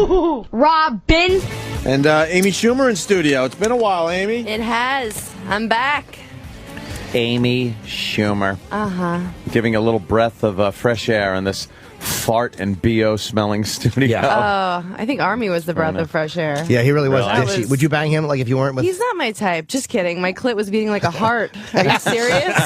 Robin. And Amy Schumer in studio. It's been a while, Amy. It has. I'm back. Amy Schumer. Giving a little breath of fresh air in this fart and BO smelling studio. I think Army was the breath of fresh air. Yeah, he really was Really? dishy. Would you bang him like if you weren't with? He's not my type. Just kidding. My clit was beating like a heart. Are you serious?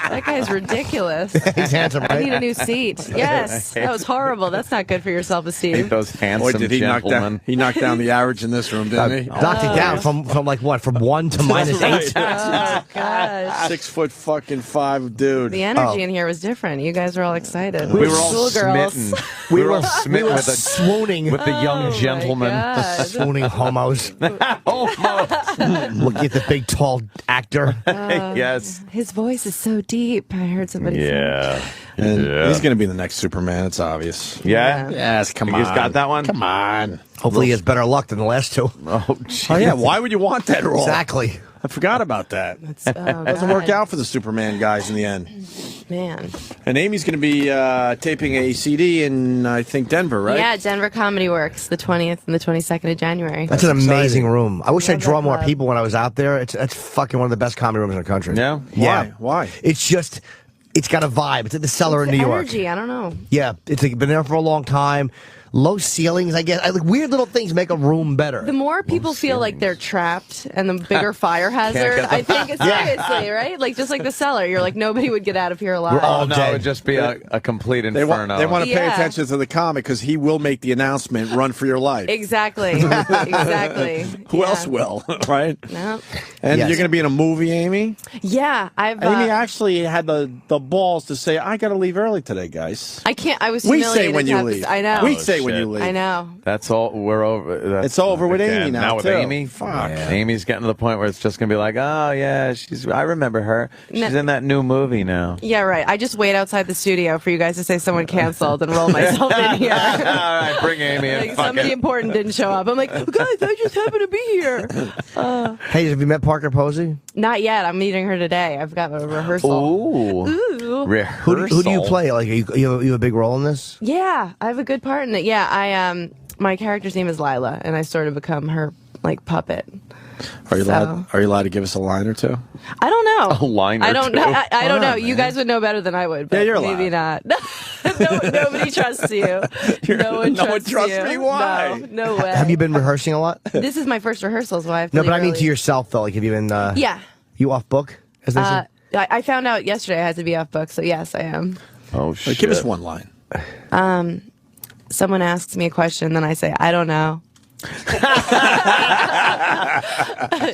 That guy's ridiculous. He's handsome, I right? need a new seat. Yes. That was horrible. That's not good for your Hate self-esteem. those handsome Did he knock gentlemen. down? He knocked down the average in this room, didn't he? Knocked it down from like what? From 1 to -8. Oh, gosh. 6'5" dude. The energy in here was different. You guys were all excited. We were all Schoolgirls. smitten. We were all smitten with swooning with the young gentleman. God. swooning homos. Almost. Looking at the big tall actor. Yes. His voice is so deep. I heard somebody say. Yeah. And Yeah. he's going to be the next Superman. It's obvious. Yeah? Yes, come You on. guys got that one? Come on. Hopefully he has better luck than the last two. Oh, geez. Oh, yeah. Why would you want that role? Exactly. I forgot about that. Oh, Doesn't work God. out for the Superman guys in the end. Man. And Amy's going to be taping a CD in, I think, Denver, right? Yeah, Denver Comedy Works, the 20th and the 22nd of January. That's an amazing room. I wish I'd Love draw that more club. people when I was out there. That's fucking one of the best comedy rooms in the country. Yeah? Yeah. Why? It's just, it's got a vibe. It's at the Cellar in New York. Energy, I don't know. Yeah, it's like, been there for a long time. Low ceilings, I guess. Like weird little things make a room better. The more people feel like they're trapped and the bigger fire hazard, get I think it's seriously, right? Like just like the Cellar, you're like, nobody would get out of here alive. Oh, no, day. it would just be a complete They inferno. want to pay Yeah. attention to the comic because he will make the announcement, run for your life. Exactly. Exactly. Who else will, right? No. And Yes. you're going to be in a movie, Amy? Yeah, I've. Amy actually had the balls to say, I got to leave early today, guys. I can't. I was We humiliated. say when to you have leave. this- I know. We say when shit. you leave. I know. That's all. We're over. It's over with again, Amy now, with too. Amy. Fuck. Yeah. Amy's getting to the point where it's just going to be like, oh, yeah, I remember her. She's in that new movie now. Yeah, right. I just wait outside the studio for you guys to say someone canceled and roll myself in here. All right, bring Amy in. Like Fuck somebody it. important didn't show up. I'm like, guys, I just happen to be here. Hey, have you met Parker Posey? Not yet. I'm meeting her today. I've got a rehearsal. Ooh. Ooh. Rehearsal. Who do you play? Like, you have a big role in this? Yeah, I have a good part in it. Yeah, my character's name is Lila, and I sort of become her like puppet. Are you allowed to give us a line or two? I don't know. A line or I don't two? know. I don't know. on, You man. guys would know better than I would. But Yeah, you're maybe not. Nobody trusts you. No one trusts you. me? Why? No way. Have you been rehearsing a lot? This is my first rehearsal, so I have to No, but leave I mean early. to yourself though. Like, have you been? Yeah. You off book? As they say? I found out yesterday I had to be off book, so yes, I am. Oh, shit. Give us one line. Someone asks me a question, then I say, I don't know.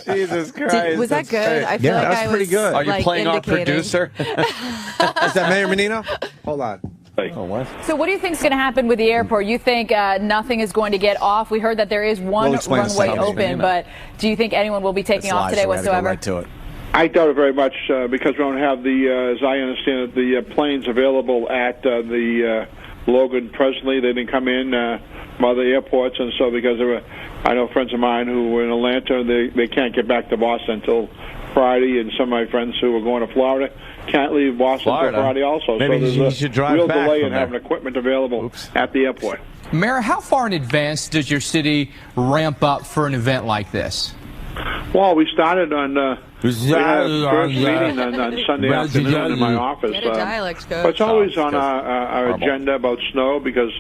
Jesus Christ. Was that that's good? great. I feel Yeah, like that's I was pretty good. Are you like, playing our indicating. producer? Is that Mayor Menino? Hold on. Oh, what? So what do you think is going to happen with the airport? You think nothing is going to get off? We heard that there is one We'll explain runway this later. open, but do you think anyone will be taking off today We gotta go whatsoever? right to it. I doubt it very much because we don't have the, as I understand it, the planes available at the Logan presently. They didn't come in from other airports, and so because there were, I know friends of mine who were in Atlanta, they can't get back to Boston until Friday, and some of my friends who are going to Florida can't leave Boston Florida? until Friday also. Maybe so you there's should a drive real back delay from in there. having equipment available at the airport. Mayor, how far in advance does your city ramp up for an event like this? Well, we started on we had a first meeting on Sunday afternoon in my office. Get a dialect coach. But it's always on our agenda about snow because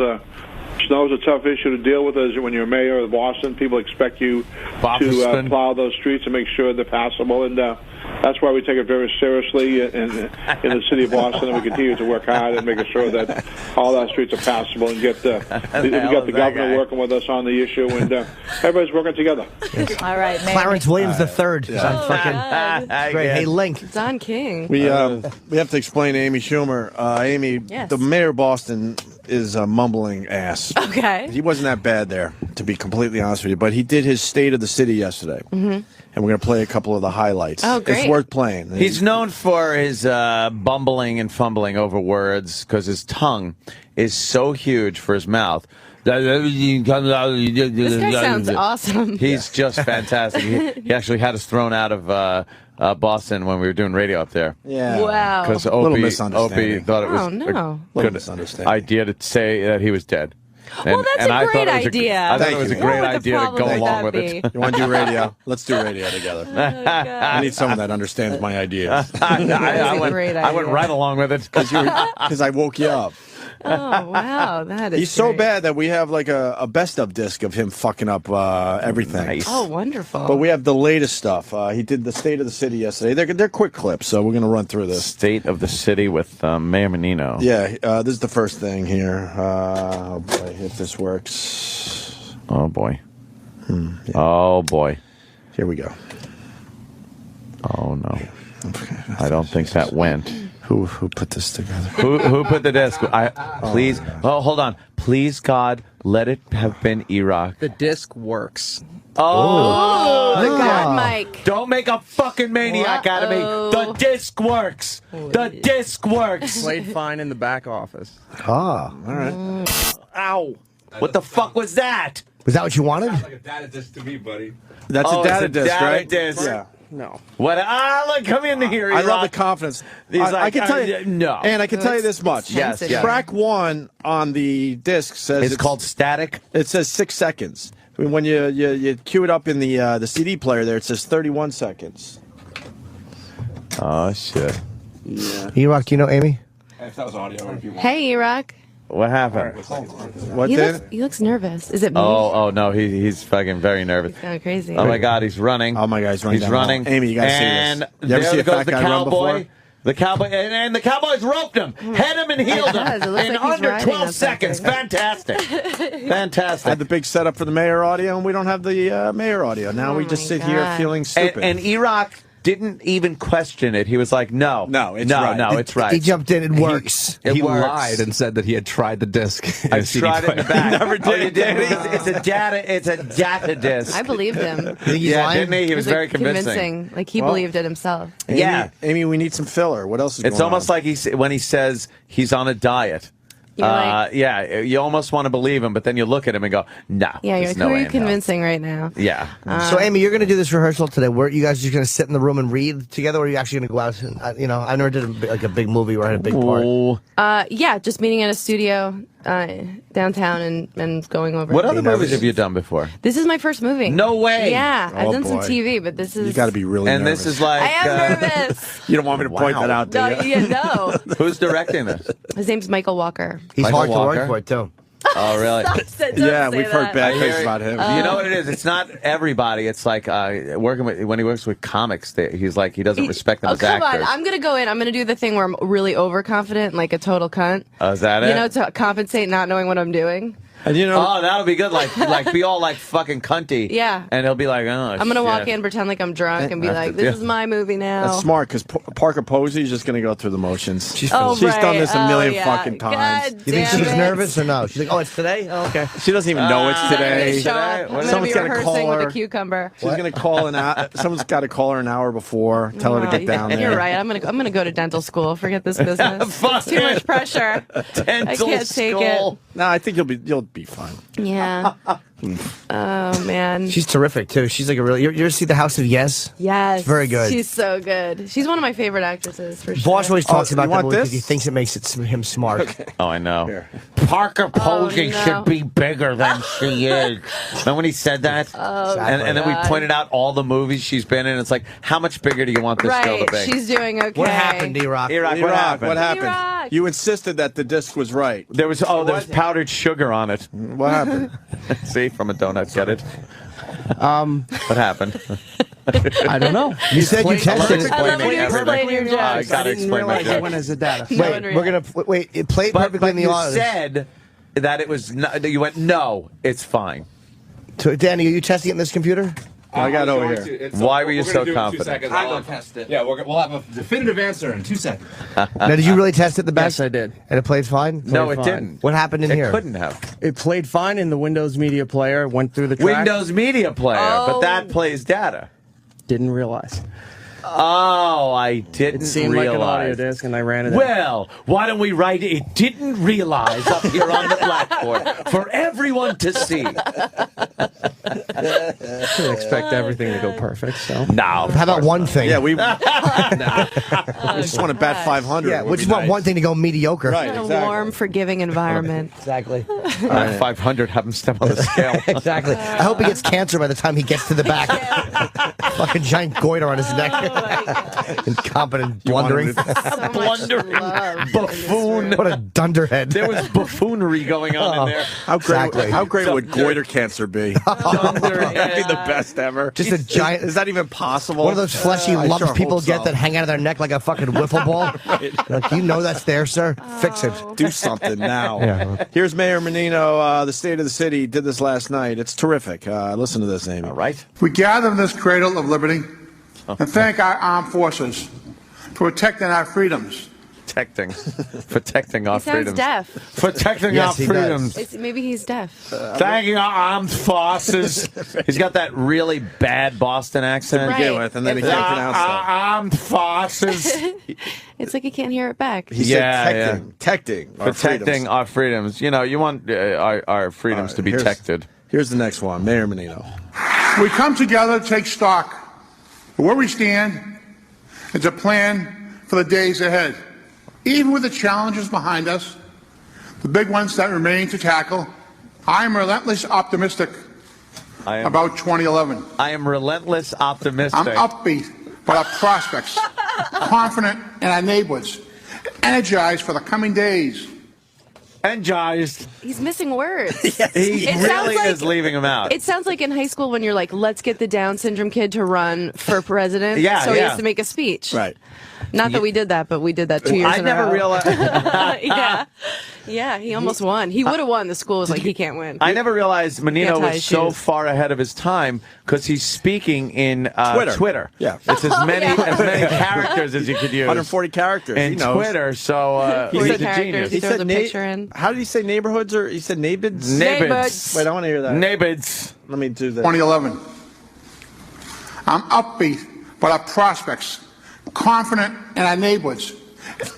snow is a tough issue to deal with. As when you're mayor of Boston, people expect you to plow those streets and make sure they're passable, and that's why we take it very seriously in the city of Boston, and we continue to work hard at making sure that all our streets are passable and get we got the governor working with us on the issue, and everybody's working together. All right, Mayor. Clarence Williams III. Great. Hey, Link. Don King. We have to explain to Amy Schumer. Amy, Yes. the mayor of Boston is a mumbling ass. Okay. He wasn't that bad there, to be completely honest with you. But he did his State of the City yesterday. Mm-hmm. And we're going to play a couple of the highlights. Oh, great. It's worth playing. He's known for his bumbling and fumbling over words because his tongue is so huge for his mouth. This guy sounds awesome. He's just fantastic. He actually had us thrown out of Boston when we were doing radio up there. Yeah. Wow. Because Little Opie misunderstanding. thought it was Oh, no. a Little good misunderstanding. idea to say that he was dead. Well, that's a great idea. I thought it was a great idea to go along with it. You want to do radio? Let's do radio together. I need someone that understands my ideas. I went right along with it because I woke you up. Oh, wow. That is He's so great. bad that we have like a best of disc of him fucking up everything. Nice. Oh, wonderful. But we have the latest stuff. He did the State of the City yesterday. They're quick clips, so we're going to run through this. State of the City with Mayor Menino. Yeah, this is the first thing here. Oh, boy, if this works. Oh, boy. Yeah. Oh, boy. Here we go. Oh, no. I don't think that went. Who put this together? Who put the disc? Please. Oh, hold on. Please, God, let it have been Iraq. The disc works. Oh, the God Mike. Don't make a fucking maniac out of me. The disc works. The disc works. Played fine in the back office. Ah. All right. Ow. What the fuck was that? Was that what you wanted? Like a data disc to me, buddy. That's a data disc, right? Disc. Yeah. No. What? Look, come in here. I love the Iraq. confidence. He's I like, can tell you, no. And I can tell you this much. Yes, yes. Track 1 on the disc says It's called static. It says 6 seconds. When you cue it up in the CD player there, it says 31 seconds. Oh shit. Yeah. E-Rock, do you know Amy? If that was audio, if you want. Hey, Iraq. What happened? What did? He looks nervous. Is it me? Oh no, he's fucking very nervous. He's going crazy. Oh my God, he's running. Oh my God, he's running. He's down running. the hall. Amy, you gotta see and this. You ever see a there goes fat the guy run before? cowboy. The cowboy and the Cowboys roped him, head him, and healed him does. It looks in like he's under riding 12 on seconds. something. Fantastic, I had fantastic. the big setup for the mayor audio, and we don't have the mayor audio. Now we just my sit here God. feeling stupid. And Iraq didn't even question it. He was like, "No, it's right. no, it's right." He jumped in. It works. He works. lied and said that he had tried the disc. I tried it in the back. Never did. Oh, you did. It's a data disc. I believed him. Think he's Yeah, lying? didn't he? He was like, very convincing. Like he believed it himself. Amy, Yeah. Amy, we need some filler. What else is It's going almost on? like when he says he's on a diet. You're like- Yeah, you almost want to believe him, but then you look at him and go, "No." Yeah, you're there's like, no who are way you in hell." convincing right now? Yeah. So, Amy, you're going to do this rehearsal today. Were you guys just going to sit in the room and read together, or are you actually going to go out? And, I never did a big movie where I had a big part. Oh. Yeah, just meeting at a studio downtown and going over. What other movies have you done before? This is my first movie. No way. Yeah, I've Oh, done some boy. TV, but this is. You got to be really And nervous. this is like, I am nervous. You don't want me to point that out, do No, you? yeah, no. who's directing this? His name's Michael Walker. He's Michael hard Walker? to work for, too. Oh, really? Don't Yeah, say we've heard that. bad I things hear- about him. You know what it is? It's not everybody. It's like when he works with comics, he's like he doesn't respect them Oh, as come actors. on. I'm going to go in. I'm going to do the thing where I'm really overconfident, like a total cunt. Oh, is that it? You know, to compensate not knowing what I'm doing. And you know, Oh, that'll be good. Like be all like fucking cunty. Yeah. And he'll be like, oh, I'm going to walk shit. in, pretend like I'm drunk, and be That's like, the this deal. is my movie now. that's smart because Parker Posey is just going to go through the motions. She's Oh, done right. this a Oh, million yeah. fucking times. God You think damn she's it. nervous or no? She's like, oh, it's today? Oh, okay. She doesn't even know it's I'm gonna today. show up. Today? I'm going to Someone's be gotta rehearsing call with her. a cucumber. She's going to call someone's got to call her an hour before, tell her to get down there. You're right. I'm gonna go to dental school. Forget this business. Fuck It's too it. much pressure. Dental I can't take school. No, I think you'll be fine. it. Yeah. Oh man. She's terrific, too. She's like a really... You ever see The House of Yes? Yes. It's very good. She's so good. She's one of my favorite actresses for sure. Boss always talks you about that want movie because this? he thinks it makes him smart. Oh, I know. Here. Parker Posey no. should be bigger than she is. Remember when he said that? Oh, and then we God. pointed out all the movies she's been in. It's like, how much bigger do you want this girl Right. to be? She's doing okay. What happened, D-Rock? Iraq, What what happened? happened? You insisted that the disc was right. There was powdered sugar on it. What happened? See, from a donut, get it? What happened? I don't know. You said you tested it. I love when you Everything. explain your I jokes. gotta didn't explain my realize it joke. went as a data. No one Wait, we're going to... Wait, it played perfectly But in the you audience. said that it was not, you went, no, it's fine. Danny, are you testing it in this computer? I got over here. Why were you so confident? I'm going to test it. Yeah, we'll have a definitive answer in 2 seconds. Now, did you really test it the best? Yes, I did. And it played fine? No, it fine. didn't. What happened in It here? couldn't have. It played fine in the Windows Media Player. Went through the track. Windows Media Player, but that plays data. Didn't realize. Oh, I didn't It seemed like an audio realize. disc, and I ran it. out. Well, why don't we write it didn't realize up here on the blackboard for everyone to see? Couldn't expect everything to go perfect. So No. How about one thing? Yeah, we just want to bat 500. Yeah, we just want one thing to go mediocre. Right, A exactly. warm, forgiving environment. Exactly. 500, have him step on the scale. Exactly. I hope he gets cancer by the time he gets to the back. Fucking giant goiter on his neck. Incompetent blundering. Blundering buffoon. What a dunderhead. There was buffoonery going on in there. How great would goiter cancer be? That'd be the best ever. Just a giant. Is that even possible? One of those fleshy I lumps sure people hope get so. that hang out of their neck like a fucking wiffle ball. Like, you know that's there, sir. Fix it. Do something now. Yeah. Here's Mayor Menino, the state of the city, did this last night. It's terrific. Listen to this, Amy. All right. We gather in this cradle of liberty and thank our armed forces for protecting our freedoms. Protecting our He sounds freedoms. deaf. Protecting Yes, our he does. freedoms. Maybe he's deaf. Thanking our armed forces. He's got that really bad Boston accent. Right. Begin with, and then he can't pronounce Our that. armed forces. It's like he can't hear it back. He Yeah, said protecting our Protecting freedoms. our freedoms. You know, you want our freedoms to be protected. Here's the next one, Mayor Menino. We come together to take stock of where we stand and to plan for the days ahead. Even with the challenges behind us, the big ones that remain to tackle, I am relentlessly optimistic about 2011. I am relentless optimistic. I'm upbeat about our prospects, confident in our neighborhoods, energized for the coming days. Energized. He's missing words. He It sounds really like- is leaving him out. It sounds like in high school when you're like, let's get the Down syndrome kid to run for president. Yeah, So he yeah. has to make a speech. Right. Not that we did that, but we did that 2 years I in a never row. realized. Yeah. Yeah, he almost won. He would have won. The school was like, he can't win. I never realized Menino Can't tie was so shoes. far ahead of his time because he's speaking in Twitter. Yeah. It's as many characters as you could use. 140 characters. in he knows. Twitter, so he's Forty a characters. genius. He throws a picture in. How did he say neighborhoods? Or he said neighborhoods? Neighborhoods. Wait, I want to hear that. Neighborhoods. Let me do that. 2011. I'm upbeat about our prospects, confident in our neighborhoods,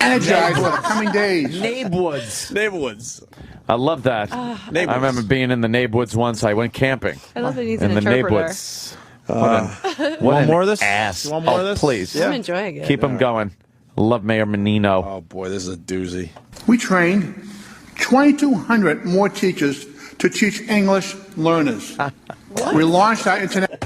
energized for the coming days. Neighborhoods. Neighborhoods. I love that. I remember being in the neighborhoods once. I went camping. I love that he's in an the interpreter. neighborhoods. What Want more of this? Ass. You want more of this? Please. Yeah. I'm enjoying it. Keep him going. Love Mayor Menino. Oh, boy, this is a doozy. We trained 2,200 more teachers to teach English learners. We launched our internet.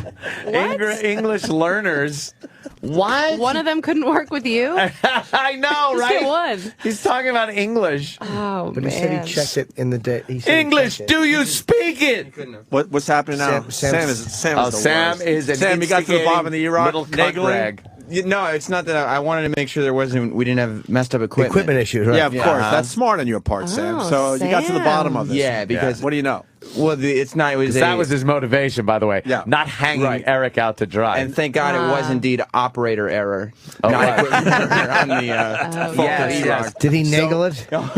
English learners. What? One of them couldn't work with you? I know, Just right? get one. He's talking about English. Oh, But man. he said he checked it in the day. He said he English, checked it. do you speak it? What's happening now? Sam is the Sam worst. is an Sam, you got to the bottom of the Iraq little cunt nagling? rag. No, it's not that. I wanted to make sure we didn't have messed up equipment. Equipment issues, right? Yeah, of course. That's smart on your part, Sam. So you got to the bottom of this. Yeah, because what do you know? Well, it's not. It was That was his motivation, by the way. Yeah. Not hanging Right. Eric out to dry. And thank God it was indeed operator error. Oh, not right. equipment error on the fault yes, of yes. Did he naggle it?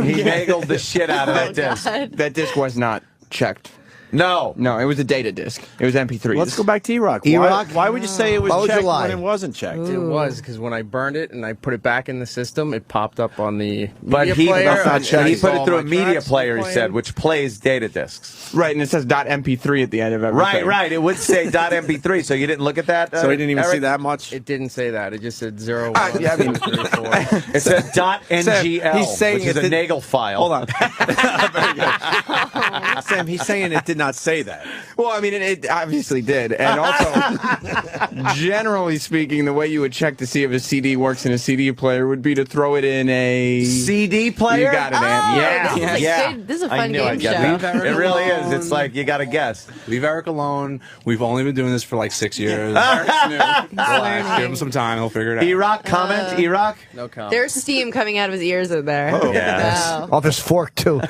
He nagled the shit out of that disc. That disc was not checked. No. No, it was a data disc. It was MP3. Let's go back to Iraq. Iraq? Why would you say it was Why would you checked lie? when it wasn't checked? It was because when I burned it and I put it back in the system, it popped up on the But media he, player. that's not and checked. I he put saw it through my a media tracks player, he playing. said, which plays data discs. Right, and it says .mp3 at the end of everything. Right. It would say .mp3, so you didn't look at that? So he didn't even Eric? see that much? It didn't say that. It just said 0, yeah, I mean- 3, 4. It said .ngl, he's saying which is it a did- Nagel file. Hold on. Very good. Sam, he's saying it did not say that. Well, I mean, it obviously did. And also, generally speaking, the way you would check to see if a CD works in a CD player would be to throw it in a CD player? You got it, Oh, Ant. this is Yeah. good. This is a I fun knew game I'd get show. that. It really is. It's like you got to guess. Leave Eric alone. We've only been doing this for like 6 years. Eric's new. Relax. Give him some time. He'll figure it out. Iraq comment? Iraq? No comment. There's steam coming out of his ears in there. Yes. Wow. Off his fork, too.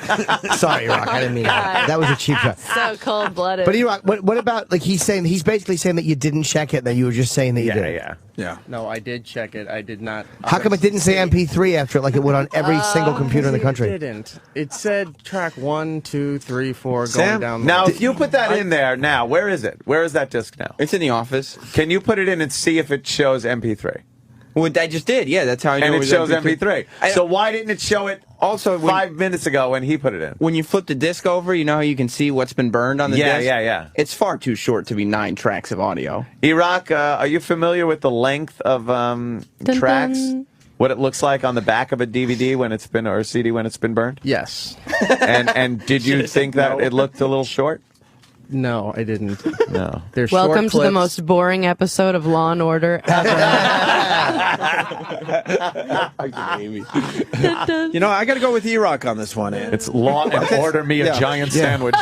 Sorry, Iraq. I didn't mean that. That was a cheap shot. So cold-blooded. But Iraq, what about, like, he's basically saying that you didn't check it, that you were just saying that you did. Yeah. No, I did check it. I did not. How come it didn't say MP3 after it like it would on every single computer in the country? It didn't. It said track 1, 2, 3, 4 going Sam? down. the Now, list. if you put that in there now, where is it? Where is that disc now? It's in the office. Can you put it in and see if it shows MP3? Well, I just did. Yeah, that's how I know And it was shows MP3. So why didn't it show it also 5 minutes ago when he put it in? When you flip the disc over, you know how you can see what's been burned on the disc? Yeah. It's far too short to be 9 tracks of audio. Iraq, are you familiar with the length of tracks? What it looks like on the back of a DVD when it's been, or a CD when it's been burned? Yes. And did you think that it looked a little short? No, I didn't. No. They're Welcome short to the clips. most boring episode of Law and Order ever. You know, I got to go with E-Rock on this one, Ann. It's Law and Order me a giant sandwich.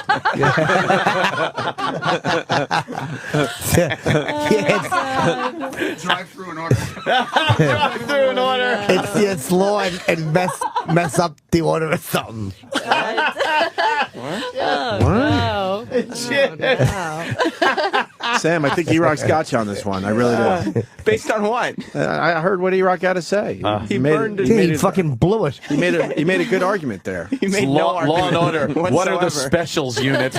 Drive-through in order. Drive-through in order. It's law and mess up the order or something. Wow. Sam, I think E-Rock's got you on this one. I really do. Based on what? I heard what E-Rock had to say. He burned it. He fucking blew it. He made a good argument there. He made Law and Order. whatsoever. What are the specials unit?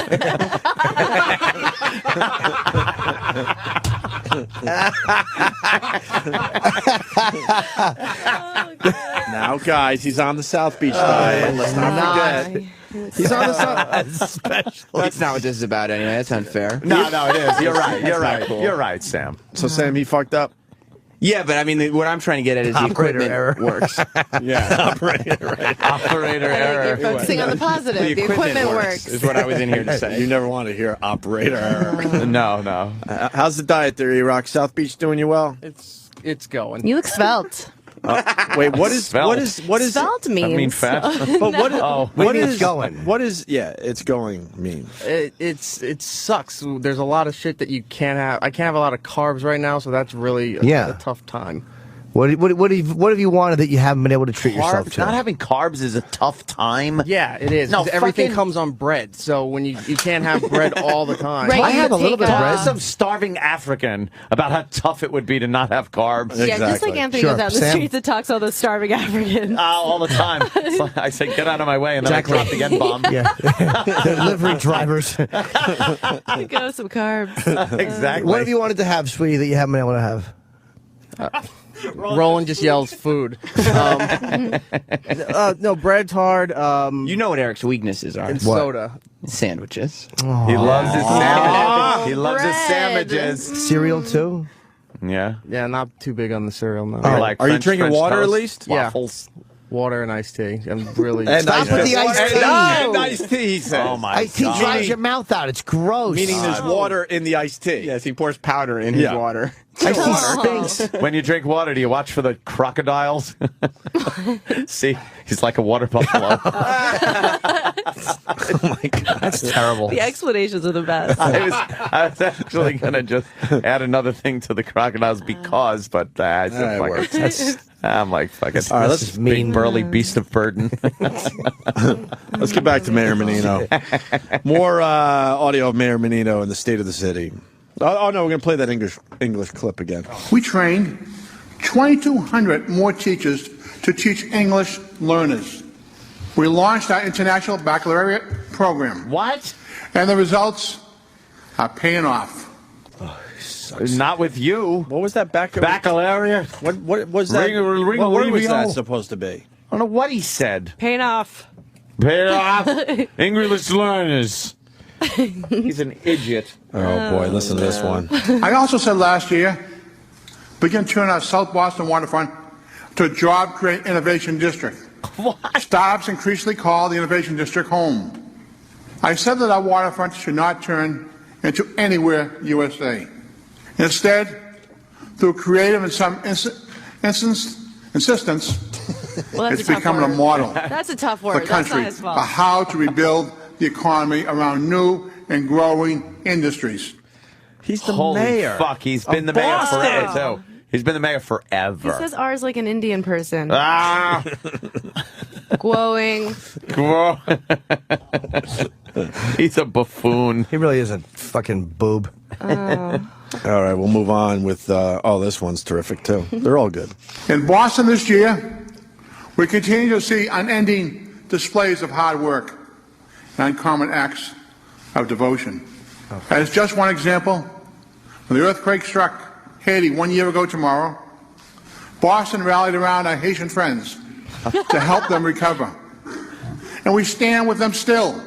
Now, guys, he's on the South Beach diet. Let's not forget. He's on the South. That's not what this is about anyway. That's unfair. No, it is. You're right. You're not right. cool. You're right, Sam. So, Sam, he fucked up. Yeah, but I mean, what I'm trying to get at is the Operator equipment error. works. Yeah, operator You're focusing on the positive. The equipment works. is what I was in here to say. You never want to hear operator. No. How's the diet there, E-Rock? South Beach doing you well? It's going. You look svelte. Wait, what is Svelte means? I mean fat. But what is going? What is it's going mean? It sucks. There's a lot of shit that you can't have. I can't have a lot of carbs right now, so that's really a tough time. What have you wanted that you haven't been able to treat yourself to? Not having carbs is a tough time. Yeah, it is. No, 'cause everything fucking- comes on bread, so when you can't have bread all the time. Right, I have a little bit of Talk bread. to some starving African about how tough it would be to not have carbs. Yeah, just like Exactly. Anthony Sure. goes out in the Sam? streets and talks to all those starving Africans. All the time. It's like I say, get out of my way, and then Exactly. I drop the N-bomb. Yeah, delivery drivers. Go some carbs. Exactly. What have you wanted to have, sweetie, that you haven't been able to have? Roland just yells food. No, bread's hard. You know what Eric's weaknesses are. And soda. Sandwiches. He loves his sandwiches. He loves his bread. sandwiches. Cereal, too? Yeah. Yeah, not too big on the cereal. No. Oh, Like are you French- drinking French water toast, at least? Yeah. Waffles. Water and iced tea. I'm really. Stop with the iced tea. And iced tea, he says. Oh my Iced tea God. dries your mouth out. It's gross. Meaning there's water in the iced tea. Yes, he pours powder in his Yeah. water. Iced tea stinks. When you drink water, do you watch for the crocodiles? See, he's like a water buffalo. Oh my God. That's terrible. The explanations are the best. I was actually going to just add another thing to the crocodiles because, but I said, That fuck works. it. I'm like, fuck it. All right, This let's- is big, burly beast of burden. Let's get back to Mayor Menino. More audio of Mayor Menino in the state of the city. Oh no, we're going to play that English clip again. We trained 2,200 more teachers to teach English learners. We launched our international baccalaureate program. What? And the results are paying off. Not with you. What was that Baccalaureate? What was that? Ring, what word was ring, that ring. supposed to be? I don't know what he said. Paying off. Pay off English learners. He's an idiot. Oh boy, listen to this one. I also said last year, begin turning our South Boston waterfront to a job-creating innovation district. What? Startups increasingly call the innovation district home. I said that our waterfront should not turn into anywhere USA. Instead, through creative and some insistence, Well, that's it's a tough becoming a word. model That's a tough for word. the That's country not his for fault. how to rebuild the economy around new and growing industries. He's the Holy mayor. fuck, he's been the mayor forever, too. He's been the mayor forever. He says ours like an Indian person. Ah! Glowing. He's a buffoon. He really is a fucking boob. All right, we'll move on with. This one's terrific too. They're all good. In Boston this year, we continue to see unending displays of hard work and uncommon acts of devotion. As just one example, when the earthquake struck Haiti 1 year ago tomorrow, Boston rallied around our Haitian friends to help them recover. And we stand with them still.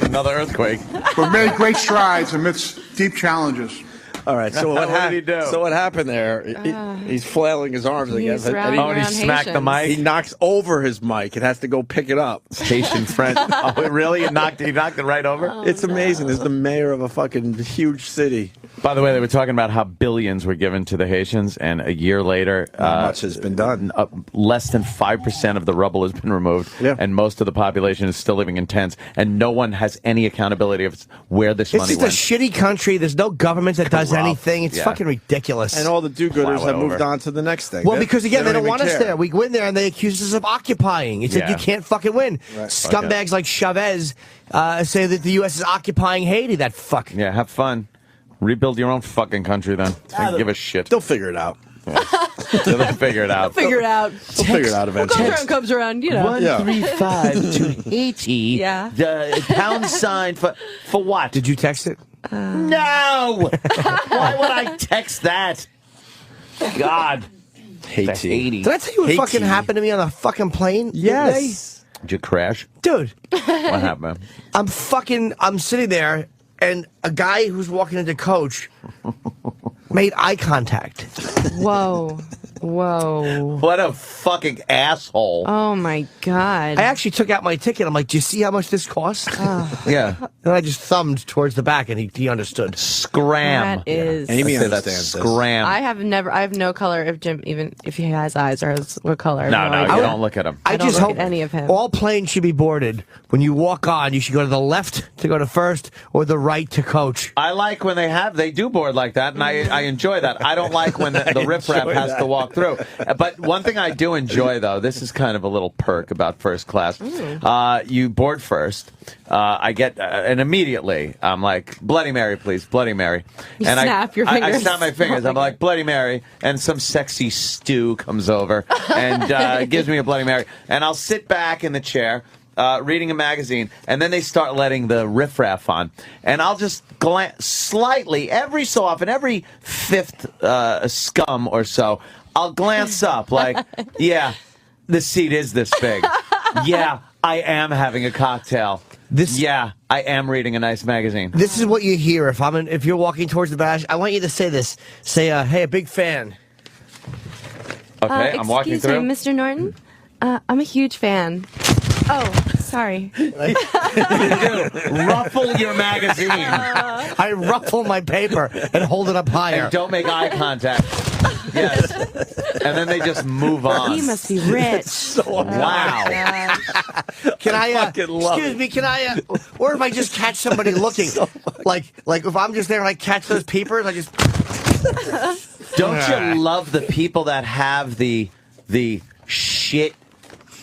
Another earthquake. We've made great strides amidst deep challenges. All right, so what did he do? So what happened there? He's flailing his arms again. And he smacked the mic. He knocks over his mic. It has to go pick it up. Haitian friend. Oh, really? He knocked it right over? It's amazing. This is the mayor of a fucking huge city. By the way, they were talking about how billions were given to the Haitians, and a year later, not much has been done. Less than 5% of the rubble has been removed, and most of the population is still living in tents, and no one has any accountability of where this money went. It's just a shitty country. There's no government that does anything. It's fucking ridiculous. And all the do-gooders have moved on to the next thing. Well, because again, they don't want us there. We go in there and they accuse us of occupying. It's like you can't fucking win. Right. Scumbags like Chavez say that the U.S. is occupying Haiti. That fuck. Yeah, have fun. Rebuild your own fucking country then. Don't give a shit. They'll figure it out. Yeah. They'll figure it out. Figure it out. They'll figure it out eventually. Comes around, you know. 135 to Haiti. Yeah. The pound sign for what? Did you text it? No! Why would I text that? God. Haiti. Did I tell you what fucking happened to me on a fucking plane? Yes. Did you crash? Dude. What happened? I'm sitting there, and a guy who's walking into coach made eye contact. Whoa. Whoa. What a fucking asshole. Oh, my God. I actually took out my ticket. I'm like, do you see how much this costs? Yeah. And I just thumbed towards the back, and he understood. Scram. That is. Amy understands understands this. Scram. I have no color if Jim, even if he has eyes or what color. No, idea. you don't look at him. I just don't hope look at any of him. all planes should be boarded. When you walk on, you should go to the left to go to first or the right to coach. I like when they do board like that, and I enjoy that. I don't like when the riffraff has to walk through. But one thing I do enjoy, though, this is kind of a little perk about first class. You board first. I get, and immediately I'm like, Bloody Mary, please, Bloody Mary. You and snap your fingers. I snap my fingers. I'm like, Bloody Mary, and some sexy stew comes over and gives me a Bloody Mary. And I'll sit back in the chair. Reading a magazine, and then they start letting the riffraff on, and I'll just glance slightly every so often, every fifth scum or so, I'll glance up like, yeah, the seat is this big. Yeah, I am having a cocktail. Yeah, I am reading a nice magazine. This is what you hear if you're walking towards the bash. I want you to say this. Say, hey, a big fan. Okay, I'm walking through. Excuse me, Mr. Norton. I'm a huge fan. Oh, sorry. Ruffle your magazine. I ruffle my paper and hold it up higher. And don't make eye contact. Yes. And then they just move on. He must be rich. Wow. Can I, excuse me, can I, or if I just catch somebody looking, like if I'm just there and I catch those peepers, I just. Don't you love the people that have the shit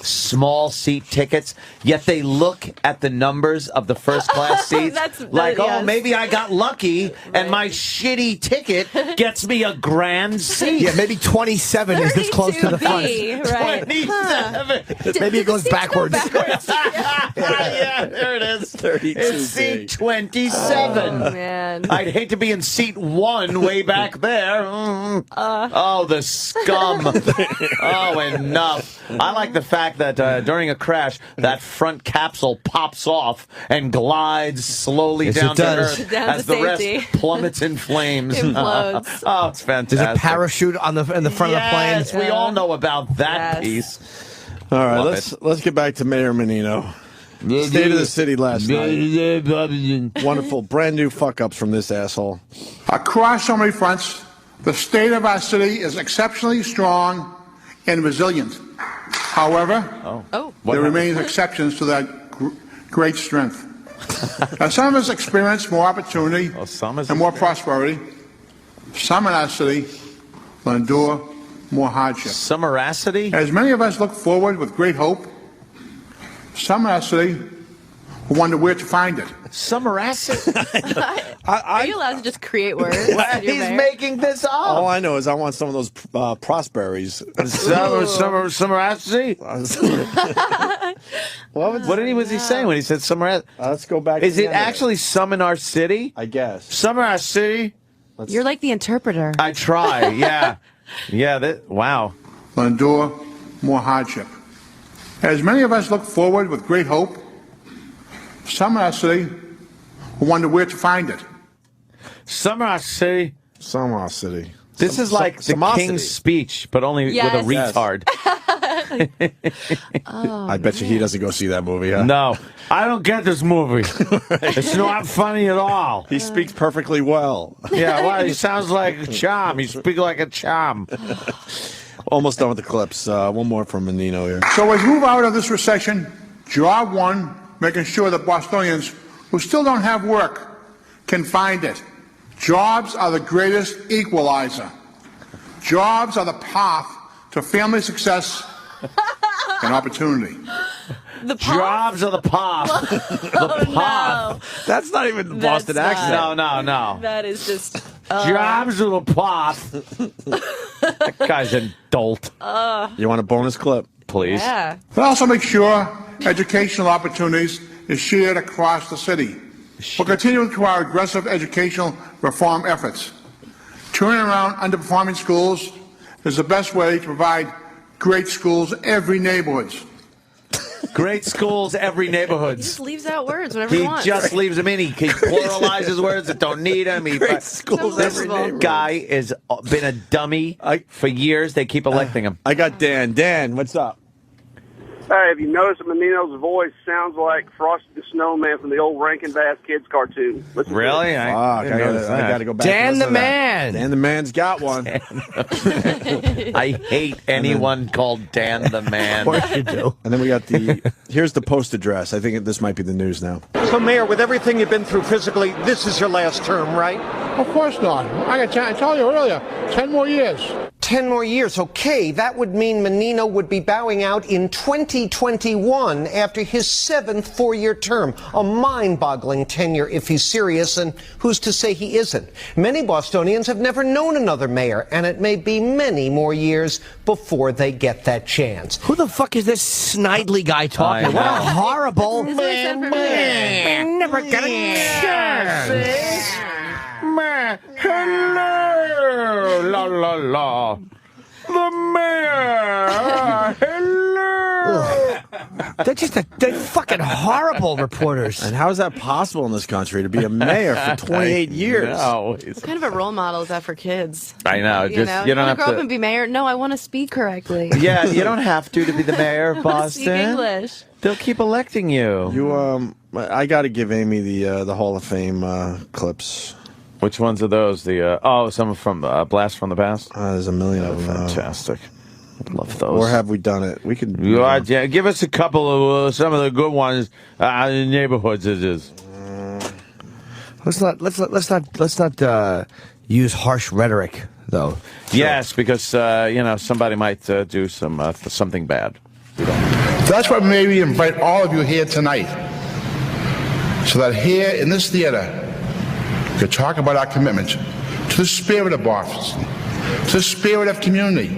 small seat tickets, yet they look at the numbers of the first class seats oh, maybe I got lucky and my shitty ticket gets me a grand seat. Yeah, maybe 27 is this close to the front. Right. 27. Maybe it goes backwards. Yeah, there it is. 32. It's seat 27. Oh, man. I'd hate to be in seat 1 way back there. Oh, the scum. Oh, enough. I like the fact that during a crash, that front capsule pops off and glides slowly down to earth as the rest plummets in flames. Implodes. Oh, it's fantastic. There's a parachute in the front of the plane. Yes, we all know about that piece. All right, let's get back to Mayor Menino. State of the city last night. Wonderful, brand new fuck-ups from this asshole. Across so many fronts, the state of our city is exceptionally strong and resilient. However, there remains exceptions to that great strength. As some of us experience more opportunity and more prosperity, some in our city will endure more hardship. Summeracity? As many of us look forward with great hope, some in our city will wonder where to find it. Summeracity? Are you allowed to just create words? He's making this up. All I know is I want some of those prosperries. Summeracity? What was he saying when he said summeracity? Let's go back. Is it actually some in our city? I guess. Some in our city? You're like the interpreter. I try, yeah. Wow. Will endure more hardship. As many of us look forward with great hope, some in our city will wonder where to find it. Summer City. This is like the King's speech, but only with a retard. I bet you he doesn't go see that movie, huh? No, I don't get this movie. It's not funny at all. He speaks perfectly well. Yeah, well, he sounds like a charm. He speaks like a charm. Almost done with the clips. One more from Menino here. So as we move out of this recession, job one, making sure that Bostonians who still don't have work can find it. Jobs are the greatest equalizer. Jobs are the path to family success and opportunity. The Jobs are the pop. The pop. No. That's not even the Boston accent. No. That is just... Jobs are the pop. That guy's a dolt. You want a bonus clip? Please. Yeah. But also make sure educational opportunities is shared across the city. We're continuing to our aggressive educational reform efforts. Turning around underperforming schools is the best way to provide great schools in every neighborhood. Great schools, every neighborhood. He just leaves out words whenever he wants. He just leaves them in. He pluralizes words that don't need them. Great schools, every neighborhood. This guy has been a dummy for years. They keep electing him. I got Dan. Dan, what's up? Hey, have you noticed that Menino's voice sounds like Frosty the Snowman from the old Rankin Bass Kids cartoon? Really? I got to go back. Dan the Man. Dan the Man's got one. I hate anyone called Dan the Man. Of course you do. And then we got here's the post address. I think this might be the news now. So, Mayor, with everything you've been through physically, this is your last term, right? Of course not. I told you earlier, 10 more years. 10 more years. Okay, that would mean Menino would be bowing out in 2021 after his 7th four-year term. A mind-boggling tenure if he's serious, and who's to say he isn't? Many Bostonians have never known another mayor, and it may be many more years before they get that chance. Who the fuck is this snidely guy talking? What a horrible man. Never got a chance. Hello, la la la. The mayor. Hello. They're fucking horrible reporters. And how is that possible in this country to be a mayor for 28 years? No, What kind of a role model is that for kids? I know. You don't have want to grow to up and be mayor? No, I want to speak correctly. Yeah, you don't have to be the mayor of I want to speak Boston. English. They'll keep electing you. I got to give Amy the Hall of Fame clips. Which ones are those? Some from Blast from the Past? There's a million of them. Fantastic. Love those. Or have we done it? We could. Yeah, give us a couple of some of the good ones in the neighborhoods. It is. Let's not use harsh rhetoric, though. Yes, because somebody might do something bad. That's why maybe invite all of you here tonight, so that here in this theater, we could talk about our commitment to the spirit of Boston, to the spirit of community.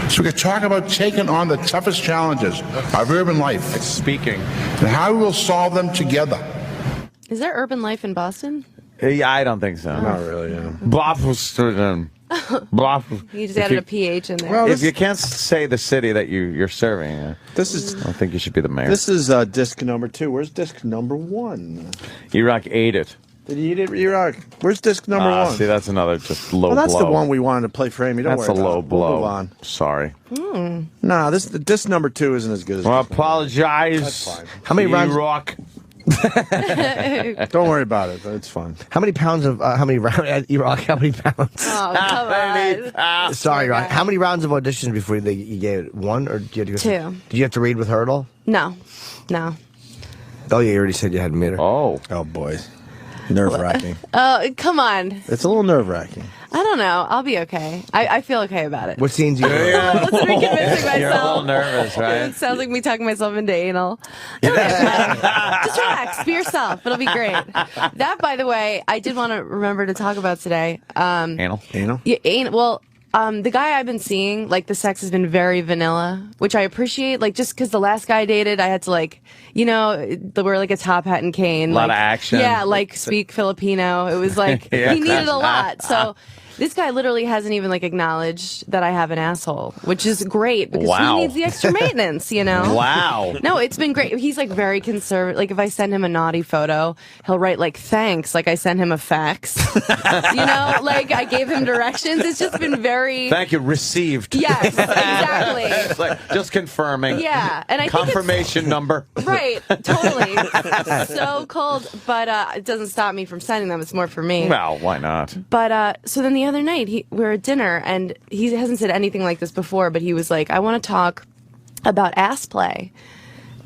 So we could talk about taking on the toughest challenges of urban life. Speaking. And how we will solve them together. Is there urban life in Boston? Yeah, I don't think so. Not really, yeah. Boston. You just added a PH in there. Well, if you can't say the city that you're serving, I don't think you should be the mayor. This is disc number 2. Where's disc number 1? Iraq ate it. Did he eat it, Iraq? Where's disc number 1? See, that's another just low blow. Well, that's the one we wanted to play for Amy. Don't That's worry a low about it. blow. We'll move on. Sorry. Nah, disc number 2 isn't as good as Well, this apologize. That's fine. How many rounds? Iraq. Don't worry about it. It's fun. How many pounds of Iraq? How many pounds? Oh, come on. Sorry, Iraq. How many rounds of auditions before you gave it? 1 or did you have to go? 2. Did you have to read with Hurdle? No. Oh, yeah, you already said you hadn't made it. Oh, boy. Nerve-wracking. Oh, come on. It's a little nerve-wracking. I don't know. I'll be okay. I feel okay about it. What scenes you Let's be convincing myself. You're a little nervous, right? It sounds like me talking myself into anal. Just relax. Be yourself. It'll be great. That, by the way, I did want to remember to talk about today. Anal? Yeah, anal. Well, The guy I've been seeing, like, the sex has been very vanilla, which I appreciate. Like, just because the last guy I dated, I had to, like, wear, like, a top hat and cane. A lot of action. Yeah, like, speak Filipino. It was, like, he needed a lot. So this guy literally hasn't even, like, acknowledged that I have an asshole, which is great because he needs the extra maintenance, Wow. No, it's been great. He's, like, very conservative. Like, if I send him a naughty photo, he'll write, like, thanks, like I sent him a fax. Like, I gave him directions. It's just been very... Thank you, received. Yes, exactly. It's like, just confirming. Yeah, and I confirmation number. Right, totally. So cold, but it doesn't stop me from sending them. It's more for me. Well, why not? But so then the other night we were at dinner, and he hasn't said anything like this before, but he was like, "I want to talk about ass play."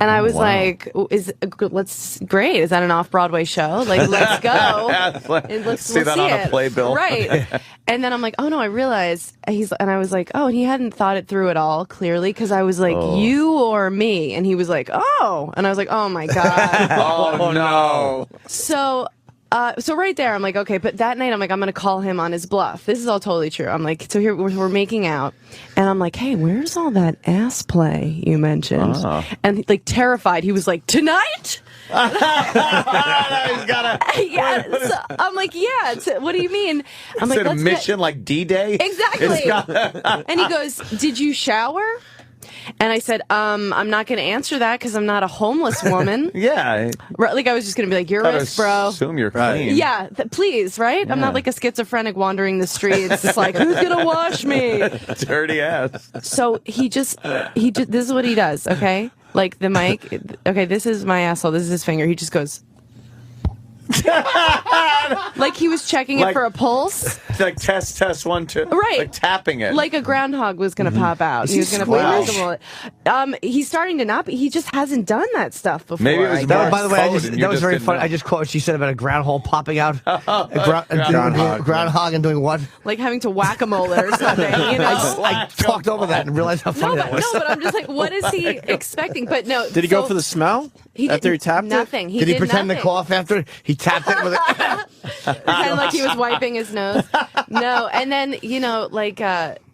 And I was like, great. Is that an off-Broadway show? Like, let's go. We'll see that on a playbill. Right. And then I'm like, oh, no, I realized. And I was like, oh, and he hadn't thought it through at all, clearly, because I was like, you or me? And he was like, oh. And I was like, oh, my God. Oh, no. So right there, I'm like, okay, but that night, I'm like, I'm going to call him on his bluff. This is all totally true. I'm like, so here we're making out, and I'm like, hey, where's all that ass play you mentioned? And like terrified, he was like, tonight? He's got yeah, so I'm like, yeah. What do you mean? I'm like, a mission like D-Day? Exactly. And he goes, did you shower? And I said, I'm not going to answer that because I'm not a homeless woman. Yeah. Like, I was just going to be like, you're risk, bro. Assume you're clean. Yeah, please, right? Yeah. I'm not like a schizophrenic wandering the streets. It's like, who's going to wash me? Dirty ass. So he just, this is what he does, okay? Like, the mic, okay, this is my asshole, this is his finger. He just goes... like he was checking it for a pulse. Like test 1 2. Right. Like tapping it. Like a groundhog was going to pop out. He was going to be miserable. He's starting to not be. He just hasn't done that stuff before. Maybe it was by the way, that was very funny. I just quoted what she said about a groundhog popping out. Groundhog and doing what? Like having to whack-a-mole it or something. I talked over that and realized how funny that was. No, but I'm just like, what is he expecting? But no. Did he go for the smell? After he tapped nothing. Did he pretend to cough after? He tapped it with it. Pretend like he was wiping his nose. No, and then,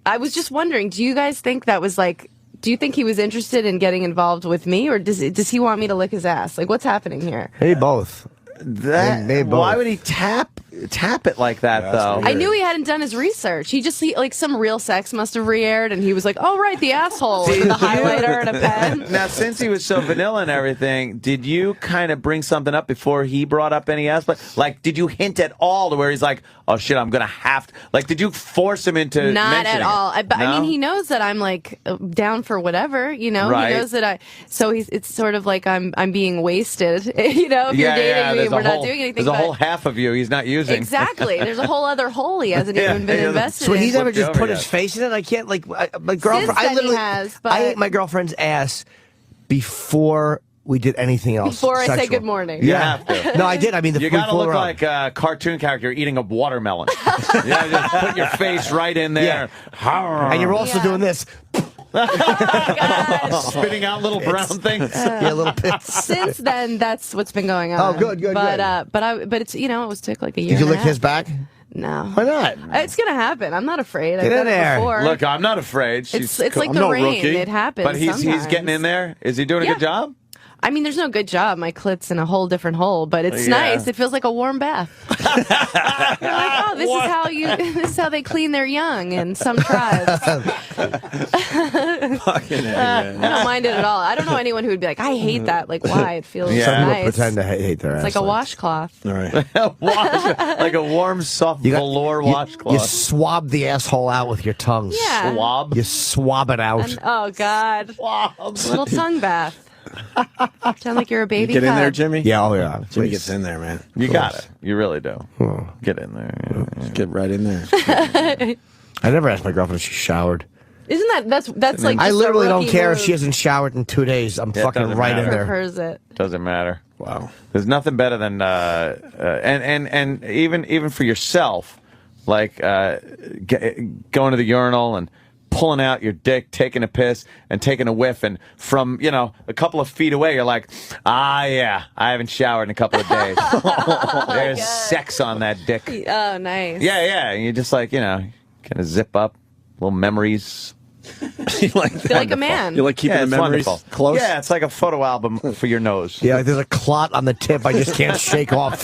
I was just wondering, do you guys think that was like, do you think he was interested in getting involved with me, or does he want me to lick his ass? Like, what's happening here? Maybe both. Why would he tap it like that, though? I knew he hadn't done his research. He just, like, some Real Sex must have re-aired, and he was like, oh, right, the asshole, with a highlighter and a pen. Now, since he was so vanilla and everything, did you kind of bring something up before he brought up any ass play? Like, did you hint at all to where he's like, oh, shit, I'm going to have to... Like, did you force him into Not at all. No? I mean, he knows that I'm, like, down for whatever, Right. He knows that So it's sort of like I'm being wasted, if you're dating me, we're not doing anything. There's a whole half of you he's not using. Exactly. There's a whole other hole he hasn't even been invested in. So he's never just put his face in it? I can't, like, my girlfriend... I ate my girlfriend's ass before we did anything else. Before I sexual. say good morning. You have to. No, I did. I mean, you gotta look like a cartoon character eating a watermelon. Just put your face right in there. Yeah. And you're also doing this. Spitting out little brown things. Little pits. Since then, that's what's been going on. Oh, good. But it's it was took like a year. Did you and lick a half. his back? No. Why not? It's gonna happen. I'm not afraid. Get in there. Before. Look, I'm not afraid. It's like the rain. Rookie. It happens. But he's sometimes. getting in there. Is he doing a good job? I mean, there's no good job. My clit's in a whole different hole, but it's nice. It feels like a warm bath. You're like, oh, this is how they clean their young in some tribes. I don't mind it at all. I don't know anyone who would be like, I hate that. Like, why? It feels Some nice. people pretend to hate their ass. It's like a washcloth. All right. Like a warm, soft velour washcloth. You swab the asshole out with your tongue. Yeah. Swab? You swab it out. And, oh, God. Little tongue bath. Sound like you're a baby. Get in cub. there, Jimmy. Yeah, oh yeah. Jimmy gets in there, man. You got it. You really do. Get in there. Just get right in there. I never asked my girlfriend if she showered. Isn't that's like I just literally a don't rookie care move. if she hasn't showered in 2 days. I'm fucking right in there. Prefers it. Doesn't matter. Wow. There's nothing better than and even for yourself, like going to the urinal and pulling out your dick, taking a piss, and taking a whiff, and from a couple of feet away, you're like, I haven't showered in a couple of days. There's sex on that dick. Oh, nice. Yeah, and you're just like, kind of zip up, little memories. You like Feel like a man. You like keeping the it's memories wonderful. close? Yeah, it's like a photo album for your nose. Yeah, there's a clot on the tip I just can't shake off.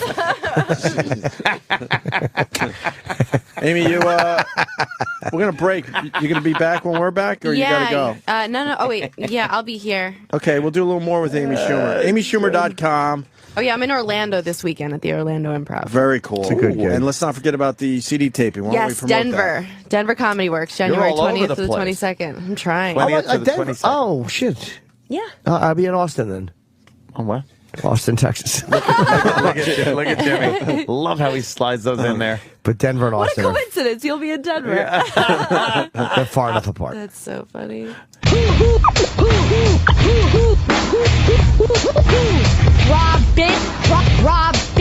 Amy, we're gonna break. You gonna be back when we're back, or you gotta go? No. Oh wait, yeah, I'll be here. Okay, we'll do a little more with Amy Schumer. AmySchumer.com. Oh yeah, I'm in Orlando this weekend at the Orlando Improv. Very cool. It's a good gig. And let's not forget about the CD taping. Why don't we Yes, promote Denver. that? Denver Comedy Works, January all over 20th the to the place. 22nd. I'm trying. 20th to the Denver? 22nd. Oh, shit. Yeah. I'll be in Austin then. Oh, what? Austin, Texas. Look at Jimmy. Love how he slides those in there. But Denver and What a Austin are coincidence. You'll be in Denver. they're far enough apart. That's so funny. Robin.